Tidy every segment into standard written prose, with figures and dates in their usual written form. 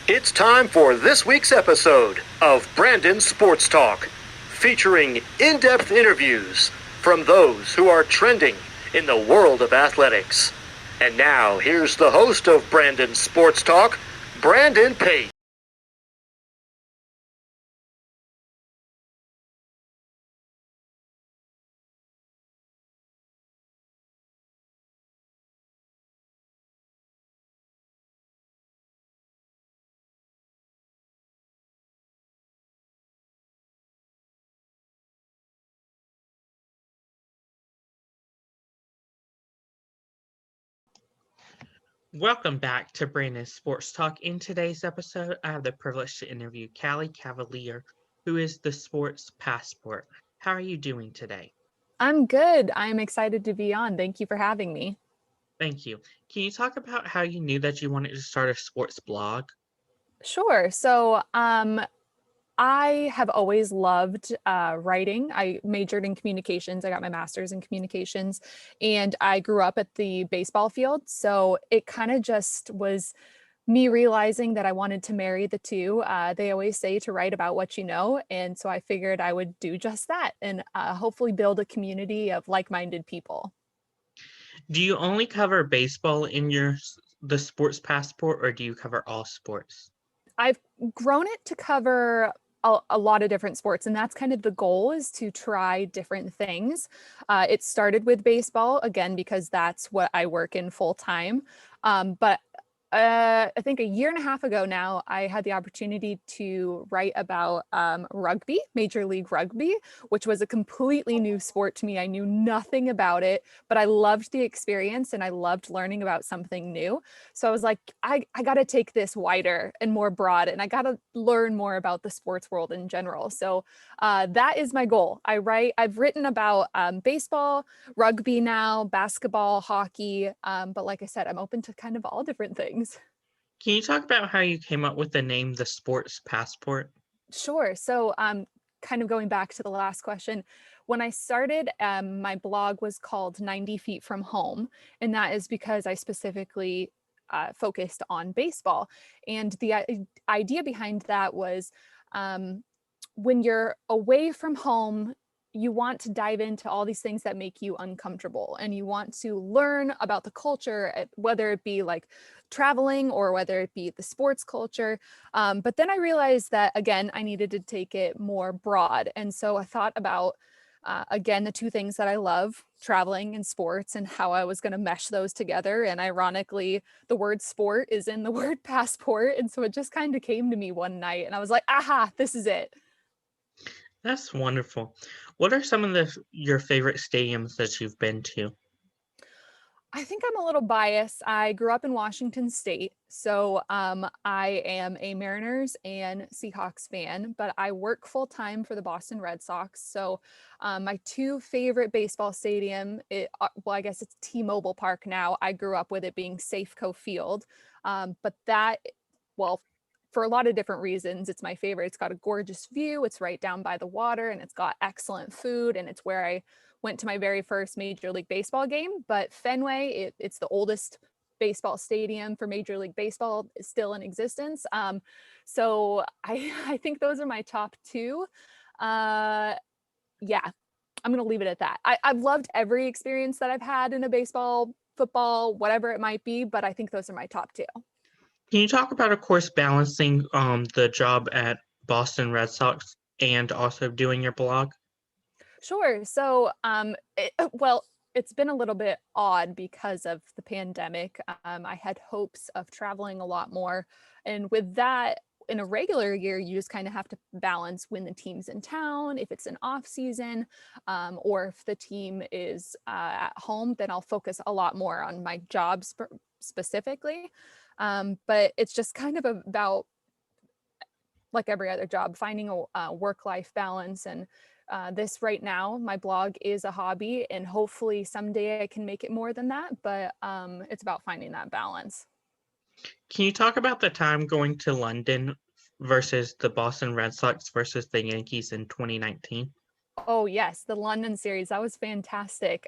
It's time for this week's episode of Brandon Sports Talk, featuring in-depth interviews from those who are trending in the world of athletics. And now, here's the host of Brandon Sports Talk, Brandon Pate. Welcome back to Brandon Sports Talk. In today's episode, I have the privilege to interview Kaliee Cavaliere, who is the sports passport. How are you doing today? I'm good. I'm excited to be on. Thank you for having me. Thank you. Can you talk about how you knew that you wanted to start a sports blog? Sure. I have always loved writing. I majored in communications. I got my master's in communications, and I grew up at the baseball field. So it kind of just was me realizing that I wanted to marry the two. They always say to write about what you know. And so I figured I would do just that and hopefully build a community of like-minded people. Do you only cover baseball in the sports passport, or do you cover all sports? I've grown it to cover a lot of different sports, and that's kind of the goal, is to try different things. It started with baseball, again, because that's what I work in full time. But I think a year and a half ago now, I had the opportunity to write about rugby, Major League Rugby, which was a completely new sport to me. I knew nothing about it, but I loved the experience and I loved learning about something new. So I was like, I got to take this wider and more broad, and I got to learn more about the sports world in general. So that is my goal. I've written about baseball, rugby now, basketball, hockey. But like I said, I'm open to kind of all different things. Can you talk about how you came up with the name The Sports Passport? Sure. Kind of going back to the last question, when I started, my blog was called 90 Feet from Home. And that is because I specifically focused on baseball. And the idea behind that was when you're away from home, you want to dive into all these things that make you uncomfortable, and you want to learn about the culture, whether it be like traveling or whether it be the sports culture. But then I realized that, again, I needed to take it more broad. And so I thought about, again, the two things that I love, traveling and sports, and how I was going to mesh those together. And ironically, the word sport is in the word passport. And so it just kind of came to me one night and I was like, aha, this is it. That's wonderful. What are some of your favorite stadiums that you've been to? I think I'm a little biased. I grew up in Washington State, so I am a Mariners and Seahawks fan, but I work full time for the Boston Red Sox. So my two favorite baseball stadium, well, I guess it's T-Mobile Park now. I grew up with it being Safeco Field, but well, for a lot of different reasons, it's my favorite. It's got a gorgeous view. It's right down by the water, and it's got excellent food, and it's where I went to my very first Major League Baseball game. But Fenway, it's the oldest baseball stadium for Major League Baseball, is still in existence. So I think those are my top two. Yeah, I'm going to leave it at that. I've loved every experience that I've had in a baseball, football, whatever it might be, but I think those are my top two. Can you talk about, of course, balancing the job at Boston Red Sox and also doing your blog? Sure. It's been a little bit odd because of the pandemic. I had hopes of traveling a lot more. And with that, in a regular year, you just kind of have to balance when the team's in town, if it's an off season, or if the team is at home, then I'll focus a lot more on my job specifically. But it's just kind of about, like every other job, finding a work-life balance. And this right now, my blog is a hobby, and hopefully someday I can make it more than that. But it's about finding that balance. Can you talk about the time going to London versus the Boston Red Sox versus the Yankees in 2019? Oh yes, the London series, that was fantastic.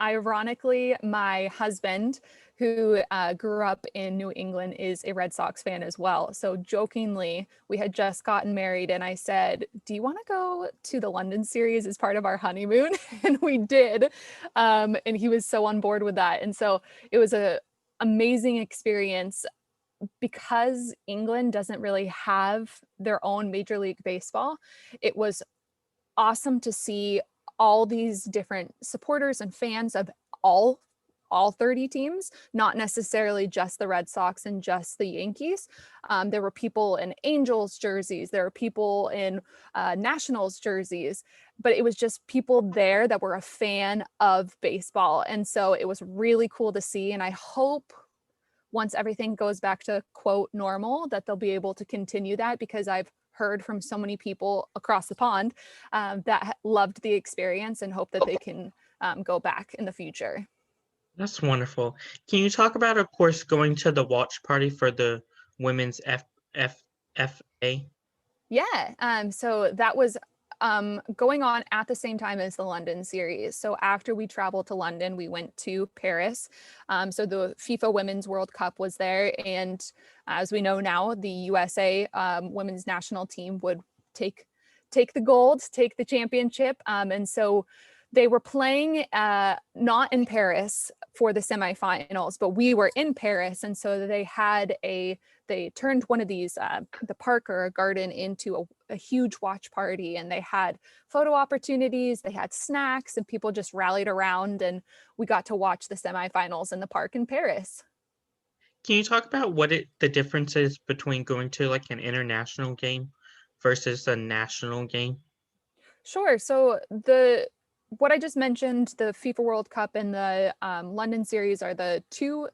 Ironically, my husband, who grew up in New England, is a Red Sox fan as well. So jokingly, we had just gotten married and I said, do you want to go to the London series as part of our honeymoon? And we did. And he was so on board with that. And so it was a amazing experience because England doesn't really have their own Major League Baseball. It was awesome to see all these different supporters and fans of all 30 teams, not necessarily just the Red Sox and just the Yankees. There were people in Angels jerseys, there were people in Nationals jerseys, but it was just people there that were a fan of baseball. And so it was really cool to see. And I hope once everything goes back to quote normal, that they'll be able to continue that, because I've heard from so many people across the pond that loved the experience and hope that they can go back in the future. That's wonderful. Can you talk about, of course, going to the watch party for the women's FA? Yeah, so that was going on at the same time as the London series. So after we traveled to London, we went to Paris. So the FIFA Women's World Cup was there. And as we know now, the USA women's national team would take the gold, take the championship. And so they were playing not in Paris for the semifinals, but we were in Paris. And so they turned one of these, the park or a garden, into a huge watch party. And they had photo opportunities, they had snacks, and people just rallied around. And we got to watch the semifinals in the park in Paris. Can you talk about the difference is between going to like an international game versus a national game? Sure. So what I just mentioned, the FIFA World Cup and the London series, are the two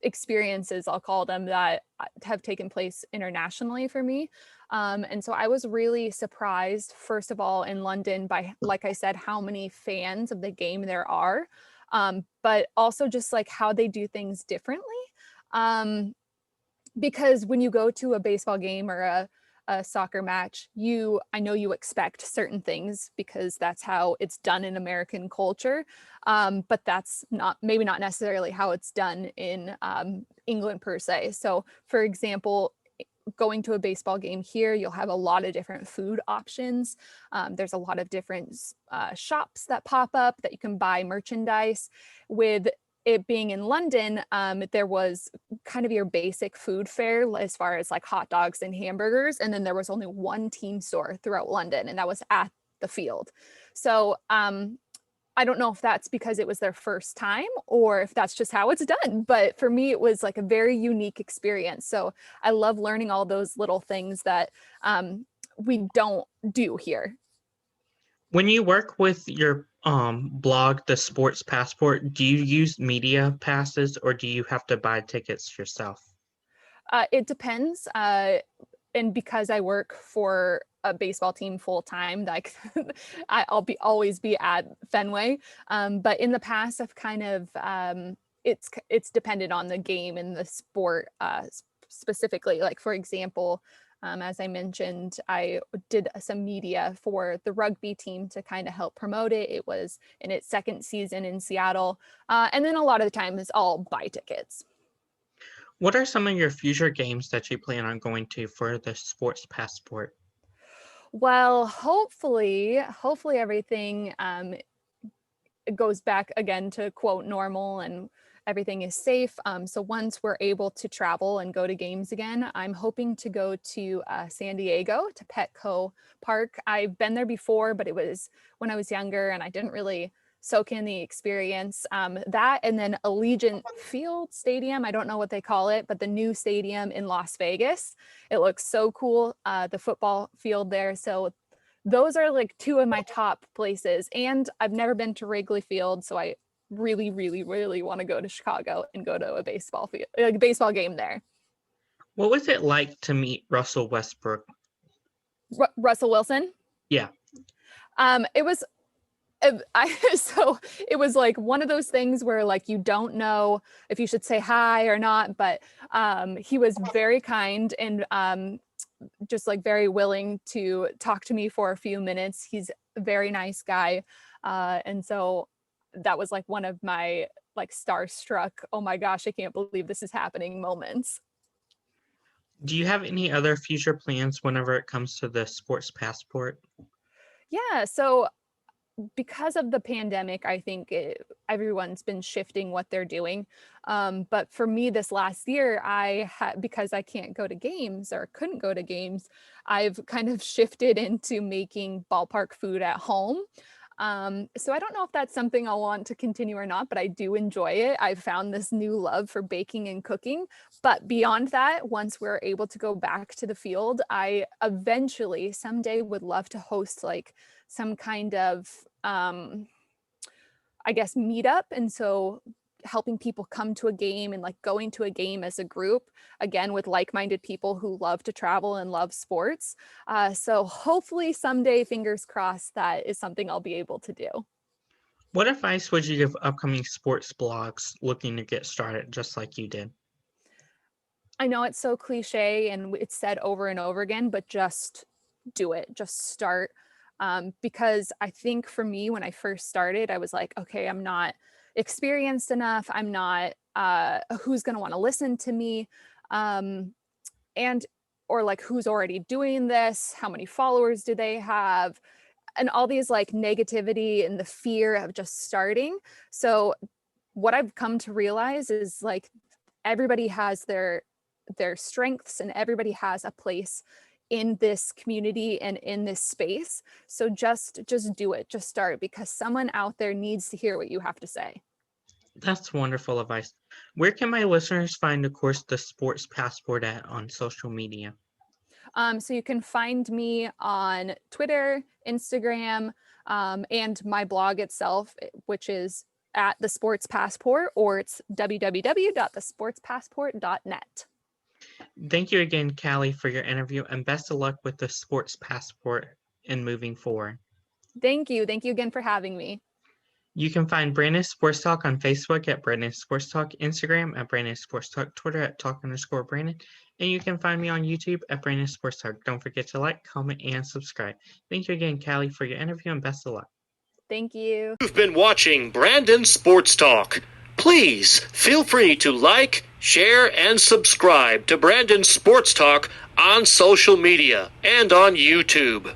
experiences, I'll call them, that have taken place internationally for me. And so I was really surprised, first of all, in London by, like I said, how many fans of the game there are, but also just like how they do things differently. Because when you go to a baseball game or a soccer match, I know you expect certain things because that's how it's done in American culture. But that's maybe not necessarily how it's done in England per se. So for example, going to a baseball game here, you'll have a lot of different food options. There's a lot of different shops that pop up that you can buy merchandise. With it being in London, there was kind of your basic food fare as far as like hot dogs and hamburgers. And then there was only one team store throughout London, and that was at the field. So I don't know if that's because it was their first time or if that's just how it's done. But for me, it was like a very unique experience. So I love learning all those little things that we don't do here. When you work with your blog, The Sports Passport, do you use media passes or do you have to buy tickets yourself? It depends. And because I work for a baseball team full time, like I'll always be at Fenway. But in the past, I've kind of it's depended on the game and the sport specifically. Like for example, as I mentioned, I did some media for the rugby team to kind of help promote it. It was in its second season in Seattle. And then a lot of the time is I'll buy tickets. What are some of your future games that you plan on going to for the Sports Passport? Well, hopefully everything goes back again to quote normal and everything is safe. So once we're able to travel and go to games again, I'm hoping to go to San Diego to Petco Park. I've been there before, but it was when I was younger and I didn't really soak in the experience. That and then Allegiant Field Stadium, I don't know what they call it, but the new stadium in Las Vegas. It looks so cool, the football field there. So those are like two of my top places. And I've never been to Wrigley Field, so I really, really, really want to go to Chicago and go to a baseball field, like a baseball game there. What was it like to meet Russell Westbrook? Russell Wilson? Yeah. It was so it was like one of those things where like you don't know if you should say hi or not, but he was very kind and just like very willing to talk to me for a few minutes. He's a very nice guy. And so that was like one of my like starstruck, oh my gosh, I can't believe this is happening moments. Do you have any other future plans whenever it comes to the sports passport? Yeah, so because of the pandemic, I think everyone's been shifting what they're doing. But for me, this last year, because I can't go to games or couldn't go to games, I've kind of shifted into making ballpark food at home. So I don't know if that's something I'll want to continue or not, but I do enjoy it. I've found this new love for baking and cooking. But beyond that, once we're able to go back to the field, I eventually someday would love to host like some kind of, I guess, meetup. And so helping people come to a game and like going to a game as a group, again, with like-minded people who love to travel and love sports. So hopefully someday, fingers crossed, that is something I'll be able to do. What advice would you give upcoming sports blogs looking to get started just like you did? I know it's so cliche and it's said over and over again, but just do it, just start. Because I think for me, when I first started, I was like, okay, I'm not experienced enough. I'm not, who's going to want to listen to me? Or like, who's already doing this? How many followers do they have? And all these like negativity and the fear of just starting. So what I've come to realize is like, everybody has their strengths and everybody has a place in this community and in this space. So just do it, just start, because someone out there needs to hear what you have to say. That's wonderful advice. Where can my listeners find, of course, the Sports Passport on social media? So you can find me on Twitter, Instagram, and my blog itself, which is at The Sports Passport, or it's www.thesportspassport.net. Thank you again, Kaliee, for your interview, and best of luck with the Sports Passport and moving forward. Thank you. Thank you again for having me. You can find Brandon Sports Talk on Facebook at Brandon Sports Talk, Instagram at Brandon Sports Talk, Twitter at Talk_Brandon, and you can find me on YouTube at Brandon Sports Talk. Don't forget to like, comment, and subscribe. Thank you again, Kaliee, for your interview, and best of luck. Thank you. You've been watching Brandon Sports Talk. Please feel free to like, share, and subscribe to Brandon Sports Talk on social media and on YouTube.